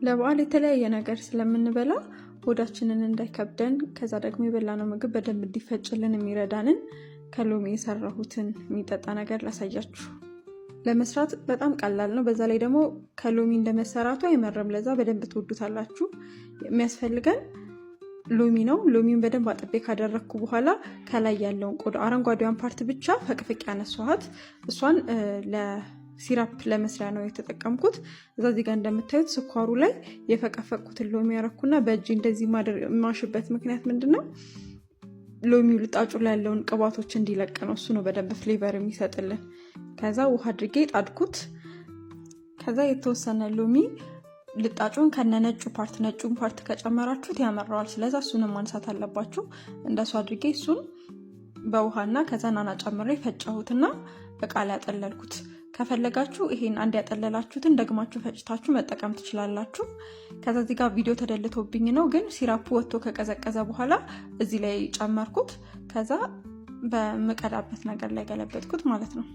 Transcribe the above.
ለበዓል የተለያየ ነገር ስለምንበላ ሆዳችንን እንዳይከብደን ከዛ ደግሞ የበላነው ምግብ በደንብ እንዲፈጭልን የሚረዳንን ከሎሚ የሰራሁትን የሚጠጣ ነገር ላሳያችሁ። ለመስራት በጣም ቀላል ነው። በዛ ላይ ደግሞ ከሎሚ እንደመሰራቱ አይመርም። ለዛ በደንብ ትወዱታላችሁ። የሚያስፈልገን ሎሚ ነው። ሎሚውን በደንብ አጥቤ ካደረግኩ በኋላ ከላይ ያለውን ቆዳ አረንጓዴዋን ፓርት ብቻ ፈቅፍቅ ያነሷት። እሷን ለሲራፕ ለመስሪያ ነው የተጠቀምኩት። እዚህ ጋር እንደምታዩት ስኳሩ ላይ የፈቀፈቅኩትን ሎሚ ያረኩና በእጅ እንደዚህ ማሽበት ምክንያት ምንድነው? ሎሚው ልጣጩ ላይ ያለውን ቅባቶች እንዲለቅ ነው። እሱ ነው በደንብ ፍሌቨር የሚሰጥልን። ከዛ ውሃ አድርጌ ጣድኩት። ከዛ የተወሰነ ሎሚ ልጣጩን ከነነጩ ነጩን ፓርት ከጨመራችሁት ያመራዋል። ስለዛ እሱንም ማንሳት አለባችሁ። እንደሱ አድርጌ እሱን በውሃና ከዛ ናና ጨምሬ ፈጫሁትና እቃ ላይ ያጠለልኩት። ከፈለጋችሁ ይሄን አንድ ያጠለላችሁትን ደግማችሁ ፈጭታችሁ መጠቀም ትችላላችሁ። ከዛ እዚህ ጋር ቪዲዮ ተደልቶብኝ ነው፣ ግን ሲራፑ ወጥቶ ከቀዘቀዘ በኋላ እዚህ ላይ ጨመርኩት። ከዛ በምቀዳበት ነገር ላይ ገለበጥኩት ማለት ነው።